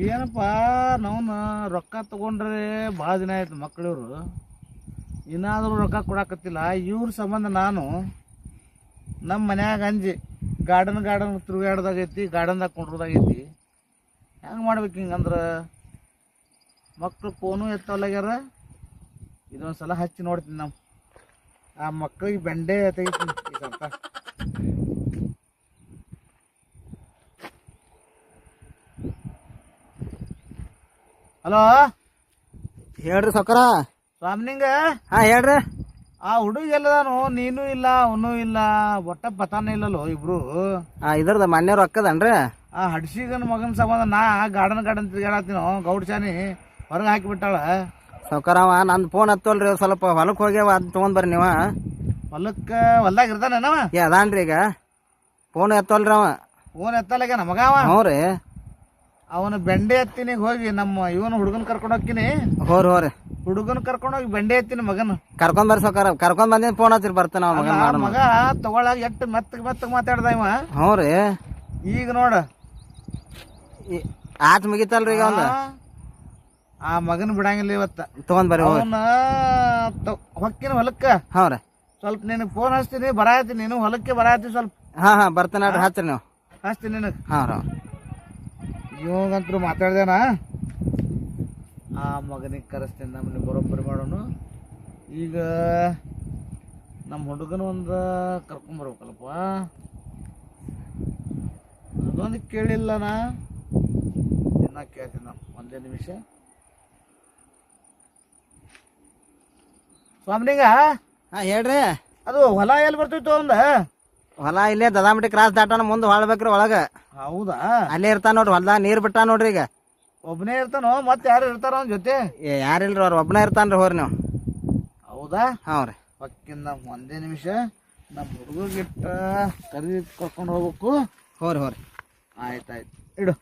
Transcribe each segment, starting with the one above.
ಏನಪ್ಪ ನಾವು ರೊಕ್ಕ ತಗೊಂಡ್ರೆ ಭಾಳ ದಿನ ಆಯ್ತು ಮಕ್ಕಳಿವ್ರು ಇನ್ನಾದರೂ ರೊಕ್ಕ ಕೊಡಾಕತ್ತಿಲ್ಲ. ಇವ್ರ ಸಂಬಂಧ ನಾನು ನಮ್ಮ ಮನ್ಯಾಗ ಅಂಜಿ ಗಾರ್ಡನ್ ತಿರುಗಾಡ್ದಾಗೈತಿ, ಗಾರ್ಡನ್ದಾಗ ಕುಂಡ್ರದಾಗೈತಿ. ಹೆಂಗೆ ಮಾಡ್ಬೇಕು ಹಿಂಗಂದ್ರೆ ಮಕ್ಕಳು ಫೋನು ಎತ್ತವಲ್ಲಾಗ್ಯಾರ. ಇದೊಂದು ಸಲ ಹಚ್ಚಿ ನೋಡ್ತೀನಿ. ನಾವು ಆ ಮಕ್ಕಳಿಗೆ ಬೆಂಡೆ ತೆಗಿತೀನಿ ಈ ಸ್ವಲ್ಪ. ಹಲೋ ಹೇಳ್ರಿ ಸೌಕರ. ಸ್ವಾಮಿನಿಂಗ. ಹಾ ಹೇಳ್ರಿ. ಆ ಹುಡುಗ ಎಲ್ಲದಾನು, ನೀನು ಇಲ್ಲ ಅವನು ಇಲ್ಲ, ಒಟ್ಟ ಪತಾನ ಇಲ್ಲಲ್ಲೋ ಇಬ್ರು. ಇದ್ರದ ಮನ್ಯವ್ರು ರೊಕ್ಕದನ್ರಿ. ಆ ಹಡ್ಸಿಗನ ಮಗನ ಸಂಬಂಧ ನಾ ಗಾರ್ಡನ್ ತಿರ್ಗಾಡತ್ತೀನೋ ಗೌಡ್ ಚಾನಿ ಹೊರಗೆ ಹಾಕಿಬಿಟ್ಟಾಳ. ಸೌಕರವ ನಂದು ಫೋನ್ ಹತ್ತಲ್ರಿ, ಸ್ವಲ್ಪ ಹೊಲಕ್ಕೆ ಹೋಗ್ಯಾವ, ಅದು ತೊಗೊಂಡ್ ಬರ್ರಿ ನೀವ. ಹೊಲ್ದಾಗ ಇರ್ತಾನವ? ಅದಾನ್ರಿ ಈಗ ಫೋನ್ ಎತ್ತಲ್ರಿ ಅವ. ಫೋನ್ ಎತ್ತಲಾಗ ನಮಗ ಅವ. ಹ್ಞೂ ರೀ. ಅವನು ಬೆಂಡೆ ಎತ್ತಿನಿ ಹೋಗಿ ನಮ್ಮ ಇವನು ಹುಡುಗನ್ ಕರ್ಕೊಂಡು ಹೋಗ್ತೀನಿ. ಹೋರಿ ಹುಡುಗನ್ ಕರ್ಕೊಂಡು ಹೋಗಿ ಬೆಂಡೆ ಎತ್ತೀನಿ ಮಗನ ಕರ್ಕೊಂಡ್ ಬರ್ರಿ ಸೌಕರ. ಕರ್ಕೊಂಡ್ ಬಂದಿನ ಫೋನ್ ಹತ್ತಿರ ಬರ್ತಾನ ಮಗ ತಗೊಳಾಗ ಎಟ್ಟು ಮೆತ್ತಗ್ ಮಾತಾಡ್ದ ಇವ. ಹ್ಞೂ ರೀ. ಈಗ ನೋಡ ಆತ್ ಮುಗಿತಲ್ರಿ ಈಗ ಒಂದು. ಆ ಮಗನ ಬಿಡಂಗಿಲ್ಲ ಇವತ್ತ. ತಗೊಂಡ್ ಬರ್ರಿ ಅವನ ಹೊಕ್ಕಿನ ಹೊಲಕ್ಕ. ಹ್ಞೂ ರೀ. ಸ್ವಲ್ಪ ನಿನಗೆ ಫೋನ್ ಹಚ್ತೀನಿ, ಬರಾತೀನಿ. ನೀನು ಹೊಲಕ್ಕೆ ಬರಾತೀನಿ ಸ್ವಲ್ಪ. ಹಾ ಬರ್ತಾನೆ ಹಚ್ರಿ ನೀವು. ಹಚ್ತೀನಿ ನಿನಗೆ. ಹಾಂ ಇವಾಗಂತೂ ಮಾತಾಡ್ದೇನ. ಆ ಮಗನಿಗೆ ಕರೆಸ್ತೀನಿ, ನಮ್ಮನ್ನ ಬರೋಬ್ಬರಿ ಮಾಡೋನು. ಈಗ ನಮ್ಮ ಹುಡುಗನ ಒಂದು ಕರ್ಕೊಂಬರ್ಬೇಕಲ್ಲಪ್ಪ. ಅದೊಂದು ಕೇಳಿಲ್ಲ ನಾ. ಇನ್ನ ಕೇಳ್ತೀನಿ ನಾವು. ಒಂದೇ ನಿಮಿಷ ಸ್ವಾಮಿನಿಂಗ. ಹಾ ಹೇಳ್ರಿ. ಅದು ಹೊಲ ಎಲ್ಲಿ ಬರ್ತಿತ್ತು ಒಂದ? ಹೊಲ ಇಲ್ಲೇ ದದಾಮಟಿ ಕ್ರಾಸ್ ದಾಟನ ಮುಂದೆ ಹೊಳ್ಬೇಕ್ರಿ ಒಳಗ. ಹೌದಾ? ಅಲ್ಲೇ ಇರ್ತಾನ ನೋಡ್ರಿ, ಹೊಲ್ದಾಗ ನೀರ್ ಬಿಟ್ಟ ನೋಡ್ರಿ. ಈಗ ಒಬ್ಬನೇ ಇರ್ತಾನೋ ಮತ್ತೆ ಯಾರು ಇರ್ತಾರ ಅವನ ಜೊತೆ? ಯಾರಿಲ್ರಿ, ಅವ್ರ ಒಬ್ಬನೇ ಇರ್ತಾನ್ರಿ. ಹೋರಿ ನೀವು. ಹೌದಾ? ಹ್ಞೂ ರೀ. ಪಕ್ಕಿಂದ ಒಂದೇ ನಿಮಿಷ ನಮ್ಮ ಹುಡುಗಿಟ್ಟ ಕರಿ ಕರ್ಕೊಂಡು ಹೋಗ್ಬೇಕು. ಹೋರಿ. ಆಯ್ತಾಯ್ತು, ಇಡು.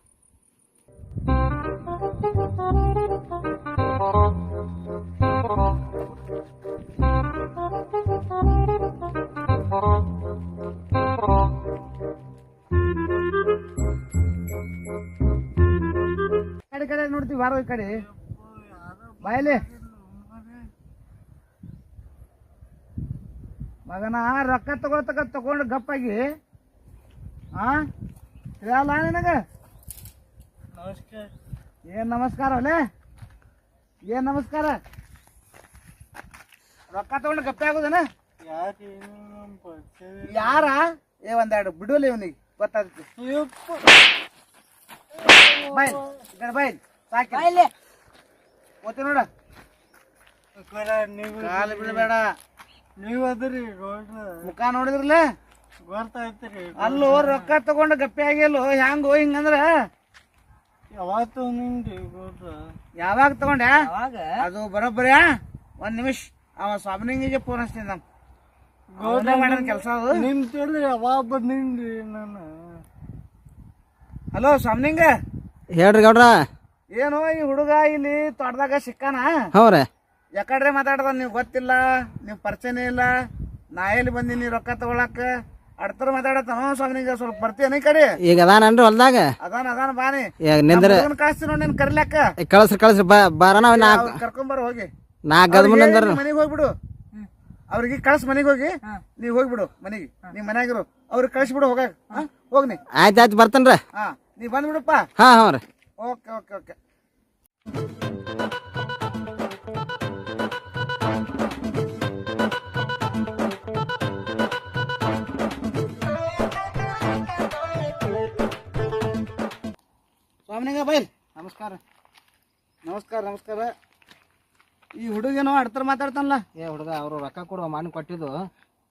ಕಡೆ ನೋಡ್ತೀವಿ, ಬಾರೋ ಈ ಕಡೆ ಬಾಯಲಿ. ಮಗನ ರೊಕ್ಕ ತಗೊಂಡು ಗಪ್ಪಾಗಿ ಹೇಳಲ್ಲ ನಿನಗ. ಏನ್ ನಮಸ್ಕಾರ ಅಲ್ಲೇ? ಏನ್ ನಮಸ್ಕಾರ? ರೊಕ್ಕ ತಗೊಂಡು ಗಪ್ಪೆ ಆಗೋದನ? ಯಾರ? ಒಂದೆರಡು ಬಿಡೋಲಿ ಇವನಿಗೆ ಗೊತ್ತಾಗ್ತಿ. ಬಾಯ್ ಸಾಕಿ ಓದ್ತಿ ನೋಡ. ಕಾಲು ಬಿಡಬೇಡ. ನೀವ್ ಅದ್ರಿ ಮುಖ ನೋಡಿದ್ರಲ್ಲ ಗೊತ್ತಾಯ್ತ್ರಿ. ಅಲ್ಲೋ ರೊಕ್ಕ ತಗೊಂಡು ಗಪ್ಪೆ ಆಗಿಲ್ಲೋ. ಹ್ಯಾಂಗೋ ಹಿಂಗಂದ್ರ ಯಾವಾಗ ತಗೊಂಡ್ರಿ ಗೌಡ್ರ? ಯಾವಾಗ ತಗೊಂಡೆ? ಅದು ಬರೋಬ್ಬರಿ. ಒಂದ್ ನಿಮಿಷ ಅವ ಸ್ವಾಮಿನಿಂಗಿಗೆ ಫೋನ್ ಹಚ್ತೀನಿ. ನಮ್ ಗೌಡ ಮಾಡೋದ್ ಕೆಲಸ ಅದು. ನಿಮ್ ತಿಳಿದ್ರಿ ಯಾವಾಗ ಬಂದಿನ್ರಿ ನಾನು. ಹಲೋ ಸ್ವಾಮಿನಿಂಗ. ಹೇಳ್ರಿ ಗೌಡ್ರ. ಏನು ಈ ಹುಡುಗ ಇಲ್ಲಿ ತೋಟದಾಗ ಸಿಕ್ಕಾನ? ಹ್ಞೂ ರೀ. ಯಾಕಡ್ರೆ ಮಾತಾಡ್ದ ನೀವು ಗೊತ್ತಿಲ್ಲ, ನೀವು ಪರಿಚಯನೇ ಇಲ್ಲ. ನಾ ಎಲ್ಲಿ ಬಂದೀನಿ ರೊಕ್ಕ ತಗೊಳಕ ಅಡ್ತರ ಮಾತಾಡತಾನ ಸ್ವಾಮಿನಿಂಗ. ಸ್ವಲ್ಪ ಬರ್ತೀಯನ ಈ ಕಡೆ? ಈಗ ಅದಾನನ್ರಿ ಹೊಲ್ದಾಗ? ಅದಾನ ಬಾನಿ. ನಿಂದ್ರ ಕಳಿಸ್ತೀನಿ ನೋಡಿ ನೀನ್ ಕರಿಲಾಕ. ಕಳ್ಸ್ರಿ ಬರೋಣ. ಕರ್ಕೊಂಬರ ಹೋಗಿ. ಮನೆಗೆ ಹೋಗ್ಬಿಡು. ಅವ್ರಿಗೆ ಕಳ್ಸ ಮನೆಗೆ ಹೋಗಿ. ನೀವ್ ಹೋಗ್ಬಿಡು ಮನೆಗೆ. ನೀವ್ ಮನ್ಯಾಗಿರು. ಅವ್ರಿಗೆ ಕಳ್ಸಿಬಿಡು ಹೋಗಾಕ. ಹೋಗ್ನಿ. ಆಯ್ತು ಬರ್ತೇನ್ರಿ. ನೀ ಬಂದ್ಬಿಡಪ್ಪ. ಹ್ಞೂ ರೀ. ಓಕೆ. ಸ್ವಾಮಿನಿಂಗ ಬೈಲ್. ನಮಸ್ಕಾರ. ಈ ಹುಡುಗೇನೋ ಅಡ್ತರ ಮಾತಾಡ್ತಾನಲ್ಲ. ಹುಡುಗ ಅವ್ರು ರೊಕ್ಕ ಕೊಡುವ ಮಾಡಿ ಕೊಟ್ಟಿದ್ದು.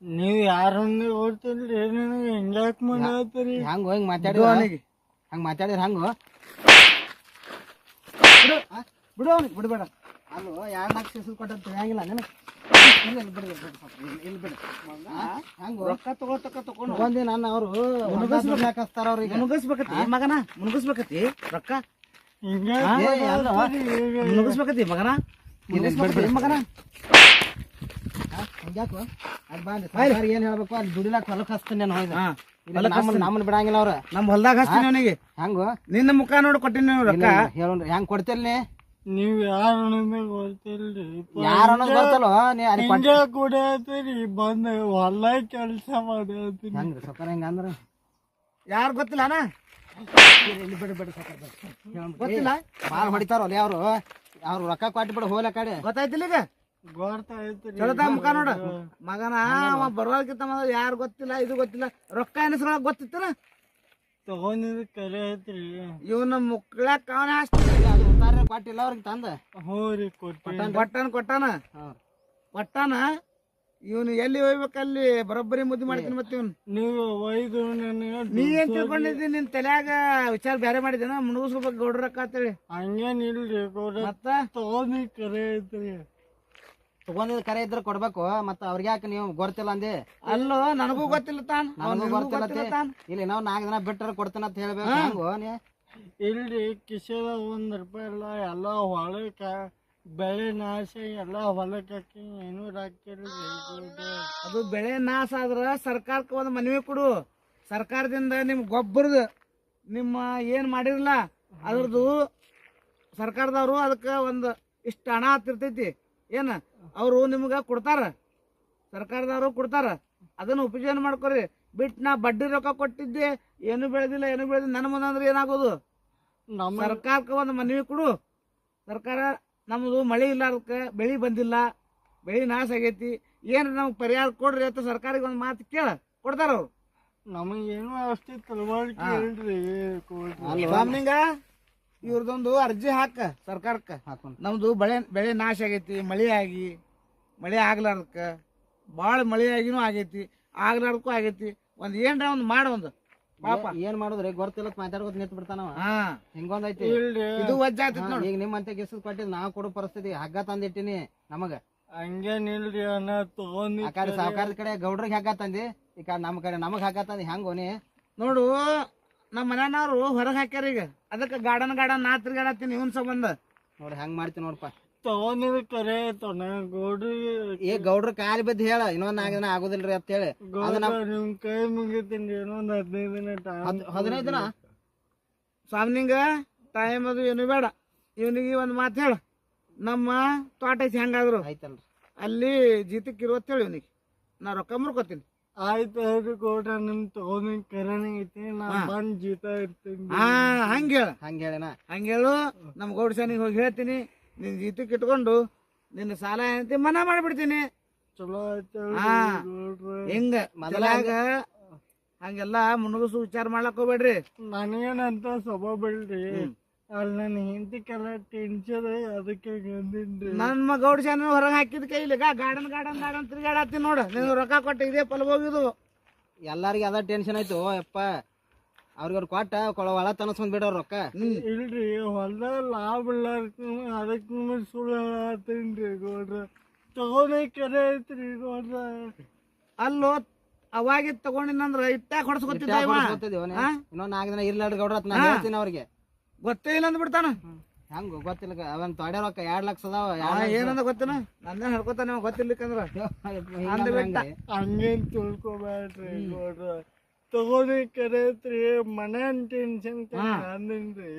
ನೀವ್ ಯಾರಂಗ ಓಡ್ತಿಲ್ರಿ? ನನಗೆ ಹಿಂಗ್ಯಾಕ್ ಮಾಡತ್ತೀರಿ? ಹಂಗ ಹೋಗಿ ಮಾತಾಡಿ ಹಂಗ ಮಾತಾಡಿದ್ರ ಹಂಗ ಬಿಡು ಅವನಿಗೆ. ಬಿಡಬೇಡ. ಅಲ್ಲೋ 2 ಲಕ್ಷ ಹೆಸರು ಕೊಟ್ಟಂತ ಹೆಂಗಿಲ್ಲ ನನಗೆ. ರೊಕ್ಕ ತಗೊಂಡು ಬಂದಿ ನಾನು. ಅವರು ಮುನುಗಿಸ್ತಾರ. ಅವ್ರಿಗೆ ಮುನುಗಿಸ್ಬೇಕತಿ ರೊಕ್ಕ. ಮುನುಗಿಸ್ಬೇಕತಿ ಮಗನ. ಮಗನ ಏನ್ ಹೇಳ್ಬೇಕು ಅಲ್ಲಿ ದುಡಿಲಾಕ ಹೊಲಕ್ಕೆ ಹಚ್ತೀನಿ ನಾನು. ನಮ್ಮನ್ನ ಬಿಡಂಗಿಲ್ಲ ಅವ್ರ. ನಮ್ಮ ಹೊಲ್ದಾಗ ಹಚ್ತೀನಿ ಅವನಿಗೆ. ಹೆಂಗು ನಿನ್ನ ಮುಖ ನೋಡಿ ಕೊಟ್ಟಿನಿ ರೊಕ್ಕ. ಹೇಳೋಣ್ರಿ ಹೆಂಗ್ ಕೊಡ್ತಿಲ್ನಿ? ನೀವ್ ಯಾರು ಅನ್ನೋದೇ ಗೊತ್ತಿಲ್ರಿ. ಯಾರು ಅನ್ನೋದು ಗೊತ್ತಲ್ವ ನೀ ಅಲ್ಲಿ ಹಿಂಗೆ ಕುಡಿಯತ್ತೀರಿ ಬಂದ ಹೊಲ ಕೆಲಸ ಮಾಡತ್ತೀನಿ. ಹೆಂಗ್ರಿ ಸೊಪ್ಪಾರ ಹೆಂಗ ಅಂದ್ರ ಯಾರು ಗೊತ್ತಿಲ್ಲ ಅಣ್ಣ? ಗೊತ್ತಿಲ್ಲ ಭಾಳ ಹೊಡಿತಾರಲ್ಲ ಅವ್ರು ರೊಕ್ಕ ಕೊಟ್ಟು ಬಿಡು ಹೋಲ ಕಡೆ. ಗೊತ್ತಾಯ್ತಿಲ್ಲ ಈಗ? ಗೊತ್ತಾಯ್ತ್ರಿ. ಚಲೋದ ಮುಖ ನೋಡ ಮಗನ ಅವ ಬರೋದಕ್ಕಿಂತ ಮೊದಲು ಯಾರು ಗೊತ್ತಿಲ್ಲ ಇದು ಗೊತ್ತಿಲ್ಲ ರೊಕ್ಕ ಎನಿಸ್ಕೊಳಕ್ ಗೊತ್ತಿತ್ತನ? ತಗೊಂಡಿದ್ ಕರೆ ಐತ್ರಿ. ಇವನ ಮುಕ್ಳಕ್ ಅವನ ಅಷ್ಟ ಕೊಟ್ಟಿಲ್ಲ ಅವ್ರಿಗೆ ತಂದ ಹ್ಞೂ ರೀ ಕೊಟ್ಟಿ ಕೊಟ್ಟಾನ ಇವನು ಎಲ್ಲಿ ಹೋಗ್ಬೇಕಲ್ಲಿ ಬರೋಬ್ಬರಿ ಮುದ್ದೆ ಮಾಡ್ತೀನಿ. ಮತ್ತೆ ಇವನು ನೀವು ಒಯ್ದು ನನಗೆ ನೀ ಏನ್ ತಿಳ್ಕೊಂಡಿದ್ದಿ? ನಿನ್ ತಲ್ಯಾಗ ವಿಚಾರ ಬೇರೆ ಮಾಡಿದೇನ? ಮುಣಗಿಸ್ಕೋಬೇಕು ಗೌಡ್ರ ರೊಕ್ಕ ಅಂತೇಳಿ. ಹಂಗೇನಿಲ್ರಿ ಗೌಡ್ರ. ಮತ್ತ ತಗೊಂಡಿ ಕರೆ ಐತ್ರಿ. ತಗೊಂಡಿದ್ ಕರೆ ಇದ್ರ ಕೊಡ್ಬೇಕು. ಮತ್ತ ಅವ್ರಿಗೆ ಯಾಕೆ ನೀವು ಗೊತ್ತಿಲ್ಲ ಅಂದೆ? ಅಲ್ಲೋ ನನಗೂ ಗೊತ್ತಿಲ್ಲ ತಾನ್. ನನಗೂ ಗೊತ್ತಿಲ್ಲ. ಇಲ್ಲಿ ನಾವು 4 ದಿನ ಬಿಟ್ಟರೆ ಕೊಡ್ತೇನೆ ಅಂತ ಹೇಳ್ಬೇಕು. ಹೆಂಗು ನೀ ಇಲ್ರಿ ಕಿಶೆದ ₹1 ಇಲ್ಲ ಎಲ್ಲ ಹೊಲಕ್ಕ ಬೆಳೆ ನಾಶ ಎಲ್ಲ ಹೊಲಕ್ಕೆ ಹಾಕಿ ಏನೂ ಹಾಕಿಲ್ರಿ. ಅದು ಬೆಳೆ ನಾಶ ಆದ್ರ ಸರ್ಕಾರಕ್ಕೆ ಒಂದು ಮನವಿ ಕೊಡು. ಸರ್ಕಾರದಿಂದ ನಿಮ್ ಗೊಬ್ಬರದ ನಿಮ್ಮ ಏನ್ ಮಾಡಿರಲ್ಲ ಅದ್ರದ್ದು ಸರ್ಕಾರದವ್ರು ಅದಕ್ಕೆ ಒಂದು ಇಷ್ಟ ಹಣ ಹತ್ತಿರ್ತೈತಿ ಏನ ಅವರು ನಿಮ್ಗ ಕೊಡ್ತಾರ. ಸರ್ಕಾರದವ್ರು ಕೊಡ್ತಾರ. ಅದನ್ನ ಉಪಯೋಗ ಮಾಡ್ಕೊರಿ. ಬಿಟ್ಟು ನಾ ಬಡ್ಡಿ ರೊಕ್ಕ ಕೊಟ್ಟಿದ್ದೆ ಏನು ಬೆಳೆದಿಲ್ಲ ನನ್ನ ಮುಂದೆ ಅಂದ್ರೆ ಏನಾಗೋದು? ಸರ್ಕಾರಕ್ಕೆ ಒಂದು ಮನವಿ ಕೊಡು. ಸರ್ಕಾರ ನಮ್ದು ಮಳೆ ಇಲ್ಲ, ಅದಕ್ಕೆ ಬೆಳೆ ಬಂದಿಲ್ಲ, ಬೆಳೆ ನಾಶ ಆಗೈತಿ, ಏನು ನಮ್ಗೆ ಪರಿಹಾರ ಕೊಡ್ರಿ ಅಂತ ಸರ್ಕಾರಿಗೆ ಒಂದು ಮಾತು ಕೇಳ ಕೊಡ್ತಾರ ಅವ್ರು. ನಮಗೇನು ಅಷ್ಟೇ ತಿಳುವಳಿಕೆ ಇಲ್ರಿ. ಸ್ವಾಮಿಂಗ ಇವ್ರದೊಂದು ಅರ್ಜಿ ಹಾಕ ಸರ್ಕಾರಕ್ಕೆ. ನಮ್ದು ಬೆಳೆ ನಾಶ ಆಗೈತಿ, ಮಳೆ ಆಗ್ಲಾರ್ದಕ್ಕ ಭಾಳ ಮಳೆ ಆಗಿನೂ ಆಗೈತಿ, ಆಗ್ಲಾರ್ದಕ್ಕೂ ಆಗೈತಿ. ಒಂದ್ ಏನ್ರ ಒಂದ್ ಮಾಡ ಒಂದು ಪಾಪ ಏನ್ ಮಾಡುದ್ರಿ ಗೊತ್ತಿಲ್ಲ ಮಾತಾಡ್ಕೊತ ನಿಂತ್ ಬಿಡ್ತಾನವ. ಹಿಂಗೊಂದೈತಿ ಇದು ವಜ್ಜ ಆಗ್ತೈತಿ ನೋಡಿ. ಈಗ ನಿಮ್ಮಂತ ಗೆಸದ್ ಕೊಟ್ಟಿದ್ ನಾವ್ ಕೊಡೋ ಪರಿಸ್ಥಿತಿ ಹಗ್ಗ ತಂದಿಟ್ಟಿನಿ ನಮಗ. ಹಂಗೇನಿಲ್ರಿ ಅಣ್ಣ ತಗೊಂಡಿ ಆ ಕಡೆ ಸಾವುಕಾರದ ಕಡೆ ಗೌಡ್ರಿಗೆ ಹಗ್ಗ ತಂದಿ, ಈ ಕಡೆ ನಮ್ಮ ಕಡೆ ನಮಗ್ ಹಗ್ಗ ತಂದಿ. ಹೆಂಗೋನಿ ನೋಡು ನಮ್ಮ ಮನೆಯವ್ರು ಹೊರಗೆ ಹಾಕ್ಯಾರ ಈಗ. ಅದಕ್ಕೆ ಗಾರ್ಡನ್ ನಾ ತಿರ್ಗಾಡತ್ತೀನಿ ಇವನ್ ಸಂಬಂಧ. ನೋಡಿ ಹೆಂಗ್ ಮಾಡ್ತೀನಿ ನೋಡಪ್ಪ. ತಗೊಂಡಿದ್ ಕರೆ ಐತಣ್ಣ ಗೌಡ್ರಿಗೆ. ಏ ಗೌಡ್ರ ಕಾಲಿ ಬಿದ್ದು ಹೇಳ ಇನ್ನೊಂದ್ 4 ದಿನ ಆಗೋದಿಲ್ರಿ ಅಂತ ಹೇಳಿ. ನಿಮ್ ಕೈ ಮುಗಿತೀನಿ ಇನ್ನೊಂದ್ 15 ದಿನ ಟೈಮ್. 15 ದಿನ ಸ್ವಾಮಿನಿಂಗ ಟೈಮ್ ಅದು ಏನು ಬೇಡ. ಇವನಿಗೆ ಒಂದು ಮಾತು ಹೇಳ, ನಮ್ಮ ತೋಟ ಐತಿ ಹೆಂಗಾದ್ರು ಆಯ್ತಲ್ರಿ ಅಲ್ಲಿ ಜೀತಕ್ಕೆ ಇರುವತ್ತು ಹೇಳಿ ಇವನಿಗೆ. ನಾ ರೊಕ್ಕ ಮುರ್ಕೋತೀನಿ. ಆಯ್ತು ಹೇಳ್ರಿ ಗೌಡ್ರ, ನಿಮ್ ತಗೊಂಡಿದ್ ಕರೆನೇ ಐತಿ. ನಾ ಬಂದ್ ಜೀತ ಇರ್ತೀನಿ. ಹಂಗ ಹೇಳ. ಹಂಗೇಳು. ನಮ್ಮ ಗೌಡ ಶಾನಿಗೆ ಹೋಗಿ ಹೇಳ್ತೀನಿ, ನಿನ್ ಜೀತಕ್ಕೆ ಇಟ್ಕೊಂಡು ನಿನ್ನ ಸಾಲ ಏನಂತ ಮನಾ ಮಾಡ್ಬಿಡ್ತೀನಿ. ಚಲೋ ಆಯ್ತು ಹಿಂಗ ಮೊದಲಾಗ ಹಂಗೆಲ್ಲ ಮುನುಗಸು ವಿಚಾರ ಮಾಡ್ಲಕ್ ಹೋಗ್ಬೇಡ್ರಿ. ನನಗೇನಂತ ಸ್ವಭಾವ ಬಿಡ್ರಿ. ಅಲ್ಲಿ ನನ್ನ ಹೆಂಡತಿಗೆಲ್ಲ ಟೆನ್ಷನ್ ಅದಕ್ಕೆ ಬಂದಿನ್ರಿ. ನಮ್ಮ ಗೌಡ ಶಾನ ಹೊರಗೆ ಹಾಕಿದ ಕೈಲಿ ಗಾರ್ಡನ್ ತಿರ್ಗಾಡತ್ತೀನಿ ನೋಡು. ನೀವು ರೊಕ್ಕ ಕೊಟ್ಟು ಇದೇ ಫಲ ಹೋಗಿದ್ದು. ಎಲ್ಲಾರಿಗೆ ಅದ ಟೆನ್ಷನ್ ಆಯ್ತು ಯಪ್ಪ. ಅವ್ರಿಗೆ ಕೊಟ್ಟ ಒಳ ತನಸ್ಕೊಂಡ್ ಬಿಡೋರ್ ರೊಕ್ಕ. ಇಲ್ರಿ ಹೊಲ್ದಾಗ ಲಾಭ ಇಲ್ಲ ಅದಕ್ಕೆ ಸುಳ್ಳು ಹೇಳತ್ತೀನ್ರಿ ಗೌಡ್ರ. ತಗೊಂಡೇ ಕರೆ ಐತ್ರಿ ಗೌಡ್ರ. ಅಲ್ಲೋ ಅವಾಗ ತಗೊಂಡಿನಂದ್ರ ಇಟ್ಟಾಗ ಹೊಡ್ಸ್ಕೊತಿದ್ದ. ಇನ್ನೊಂದ್ 4 ದಿನ ಇರ್ಲಾರ್ದ ಗೌಡ್ರ ನಾ ಹೇಳ್ತೀನಿ ಅವ್ರಿಗೆ. ಗೊತ್ತೇ ಇಲ್ಲ ಅಂದ್ ಬಿಡ್ತಾನ. ಹೆಂಗ ಗೊತ್ತಿಲ್ಲ ಅವನ್ ತೊಡೆ ರೊಕ್ಕ 2 ಲಕ್ಷ ಅದಾವ. ಏನಂದ ಗೊತ್ತೇನ? ನಂದೇ ಹೇಳ್ಕೊತಾನ ಗೊತ್ತಿರ್ಲಿಕ್ಕಂದ್ರ. ಹಂಗೇನ್ ತಿಳ್ಕೊಬ್ಯಾಡ್ರಿ ಗೌಡ್ರ. ತಗೊಂಡಿ ಕರೆ ಐತ್ರಿ ಮನೆ ಟೆನ್ಷನ್ ಅಂದಿನ್ರಿ.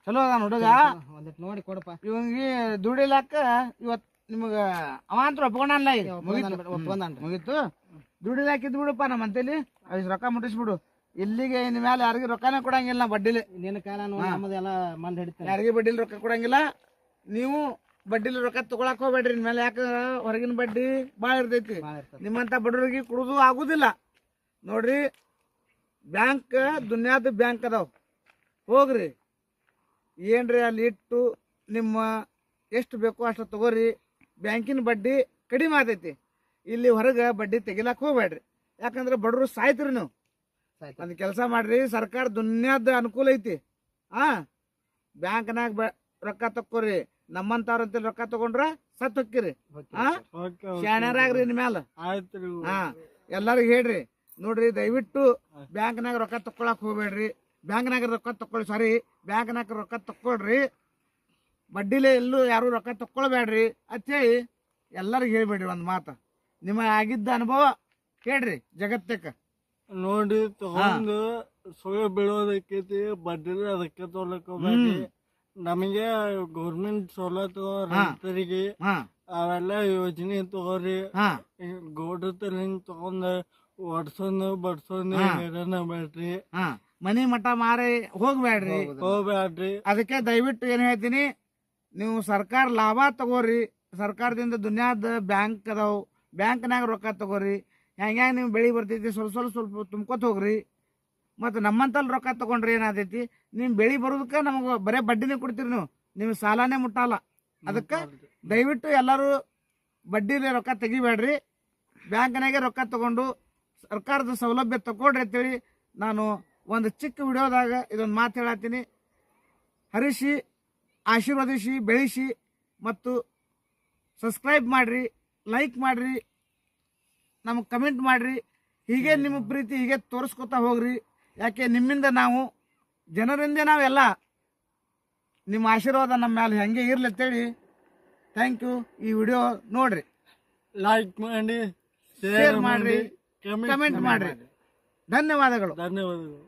ಚಲೋ ಅದ ಹುಡುಗ. ಒಂದಿಟ್ ನೋಡಿ ಕೊಡಪ್ಪ ಇವನಿಗೆ ದುಡಿಲಾಕ. ಇವತ್ ನಿಮಗ ಅವಂತ್ರ ಒಪ್ಕೊಂಡಲ್ಲ. ಮುಗೀತು. ದುಡಿಲಾಕಿದ್ ಬಿಡುಪ್ಪ ನಮ್ಮ ಅಂತೇಳಿ ಐದು ರೊಕ್ಕ ಮುಟ್ಟಿಸ್ಬಿಡು. ಇಲ್ಲಿಗೆ ಇನ್ ಮೇಲೆ ಯಾರಿಗೆ ರೊಕ್ಕನೇ ಕೊಡಂಗಿಲ್ಲ ನಾ ಬಡ್ಡಿಲಿ. ನಿನ್ನ ಕಾಲ ನಮ್ಮದೆಲ್ಲ ಮಂದ್ ಹಿಡಿತ. ಯಾರಿಗೆ ಬಡ್ಡಿಲಿ ರೊಕ್ಕ ಕೊಡಂಗಿಲ್ಲ. ನೀವು ಬಡ್ಡಿಲಿ ರೊಕ್ಕ ತಗೊಳಕ್ ಹೋಗ್ಬೇಡ್ರಿ ಇನ್ ಮೇಲೆ. ಯಾಕ ಹೊರಗಿನ ಬಡ್ಡಿ ಭಾಳ ಇರ್ತೈತಿ. ನಿಮ್ಮಂತ ಬಡವರಿಗೆ ಕುಡುದು ಆಗುದಿಲ್ಲ ನೋಡ್ರಿ. ಬ್ಯಾಂಕ್ ದುನಿಯಾದ ಬ್ಯಾಂಕ್ ಅದಾವ. ಹೋಗ್ರಿ ಏನ್ರಿ ಅಲ್ಲಿ ಇಟ್ಟು ನಿಮ್ಮ ಎಷ್ಟು ಬೇಕೋ ಅಷ್ಟು ತಗೋರಿ. ಬ್ಯಾಂಕಿನ ಬಡ್ಡಿ ಕಡಿಮೆ ಆತೈತಿ. ಇಲ್ಲಿ ಹೊರಗೆ ಬಡ್ಡಿ ತೆಗಿಲಾಕ್ ಹೋಗ್ಬೇಡ್ರಿ. ಯಾಕಂದ್ರೆ ಬಡವರು ಸಾಯ್ತಿರಿ. ನೀವು ಒಂದು ಕೆಲಸ ಮಾಡ್ರಿ, ಸರ್ಕಾರ ದುನಿಯಾದ ಅನುಕೂಲ ಐತಿ. ಬ್ಯಾಂಕ್ನಾಗ ರೊಕ್ಕ ತಕ್ಕೋರಿ. ನಮ್ಮಂತವ್ರಂತ ರೊಕ್ಕ ತಗೊಂಡ್ರ ಸತ್ ಹೊಕ್ಕಿರಿ. ಶಾಣ್ಯಾರಾಗ್ರಿ ಇನ್ ಮ್ಯಾಲ. ಎಲ್ಲರಿಗೂ ಹೇಳ್ರಿ ನೋಡ್ರಿ, ದಯವಿಟ್ಟು ಬ್ಯಾಂಕ್ನಾಗ ರೊಕ್ಕ ತಕ್ಕೊಳಕ್ ಹೋಗ್ಬೇಡ್ರಿ. ಬ್ಯಾಂಕ್ನಾಗ ರೊಕ್ಕ ತಕ್ಕೊಳ್ಳಿ. ಬ್ಯಾಂಕ್ನಾಗ ರೊಕ್ಕ ತಕ್ಕೊಳ್ರಿ. ಬಡ್ಡಿಲೆ ಎಲ್ಲೂ ಯಾರು ರೊಕ್ಕ ತಕ್ಕೊಳ್ಬೇಡ್ರಿ ಅಂತೇಳಿ ಎಲ್ಲರಿಗೂ ಹೇಳ್ಬೇಡ್ರಿ. ಒಂದು ಮಾತು ನಿಮ್ಮ ಆಗಿದ್ದ ಅನುಭವ ಹೇಳ್ರಿ ಜಗತ್ತಕ್ಕ. ನೋಡಿ ತಗೊಂಡು ಸುಳ್ಳು ಬೀಳೋದಕ್ಕೈತಿ ಬಡ್ಡಿ ಅದಕ್ಕೆ ತೊಗೊಳಕ್ ಹೋಗ್ಬೇಡ್ರಿ. ನಮಗೆ ಗೌರ್ಮೆಂಟ್ ಸವಲತ್ತು ರೈತರಿಗೆ ಹಾ ಅವೆಲ್ಲ ಯೋಜನೆ ತಗೋರಿ. ಹಾ ಗೌಡ್ರ ತಲಿಂದ ತಗೊಂಡ ಒಡ್ಸೋದು ಬಡ್ಸೋದು ಹೇಳನ ಬೇಡ್ರಿ. ಹಾ ಮನಿ ಮಠ ಮಾರಿ ಹೋಗ್ಬೇಡ್ರಿ. ಹೋಗ್ಬ್ಯಾಡ್ರಿ. ಅದಕ್ಕೆ ದಯವಿಟ್ಟು ಏನ್ ಹೇಳ್ತೀನಿ, ನೀವು ಸರ್ಕಾರ ಲಾಭ ತಗೋರಿ. ಸರ್ಕಾರದಿಂದ ದುನಿಯಾದ ಬ್ಯಾಂಕ್ ಅದಾವ, ಬ್ಯಾಂಕ್ನಾಗ ರೊಕ್ಕ ತಗೋರಿ. ಹೆಂಗ ನೀವು ಬೆಳಿ ಬರ್ತೈತಿ ಸ್ವಲ್ಪ ತುಂಬ್ಕೊತ ಹೋಗ್ರಿ. ಮತ್ತು ನಮ್ಮಂತಲ್ಲಿ ರೊಕ್ಕ ತಗೊಂಡ್ರಿ ಏನಾದೈತಿ, ನಿಮ್ ಬೆಳಿ ಬರೋದಕ್ಕೆ ನಮಗೆ ಬರೇ ಬಡ್ಡಿನೇ ಕೊಡ್ತೀರಿ, ನೀವು ಸಾಲಾನೇ ಮುಟ್ಟಲ್ಲ. ಅದಕ್ಕೆ ದಯವಿಟ್ಟು ಎಲ್ಲರೂ ಬಡ್ಡಿಲಿ ರೊಕ್ಕ ತೆಗಿಬೇಡ್ರಿ. ಬ್ಯಾಂಕ್ನಾಗೆ ರೊಕ್ಕ ತಗೊಂಡು ಸರ್ಕಾರದ ಸೌಲಭ್ಯ ತಗೊಳ್ರಿ ಅಂತೇಳಿ ನಾನು ಒಂದು ಚಿಕ್ಕ ವಿಡಿಯೋದಾಗ ಇದೊಂದು ಮಾತು ಹೇಳತ್ತೀನಿ. ಹರಿಸಿ, ಆಶೀರ್ವದಿಸಿ, ಬೆಳೆಸಿ ಮತ್ತು ಸಬ್ಸ್ಕ್ರೈಬ್ ಮಾಡಿರಿ, ಲೈಕ್ ಮಾಡಿರಿ, ನಮಗೆ ಕಮೆಂಟ್ ಮಾಡಿರಿ. ಹೀಗೆ ನಿಮ್ಮ ಪ್ರೀತಿ ಹೀಗೆ ತೋರಿಸ್ಕೊತಾ ಹೋಗ್ರಿ. ಯಾಕೆ ನಿಮ್ಮಿಂದ ನಾವು ಜನರಿಂದ ನಾವೆಲ್ಲ ನಿಮ್ಮ ಆಶೀರ್ವಾದ ನಮ್ಮ ಮೇಲೆ ಹೆಂಗೆ ಇರ್ಲಿ ಅಂತೇಳಿ ಥ್ಯಾಂಕ್ ಯು. ಈ ವಿಡಿಯೋ ನೋಡ್ರಿ, ಲೈಕ್ ಮಾಡಿ, ಶೇರ್ ಮಾಡಿರಿ, ಕಮೆಂಟ್ ಮಾಡಿರಿ. ಧನ್ಯವಾದಗಳು. ಧನ್ಯವಾದಗಳು.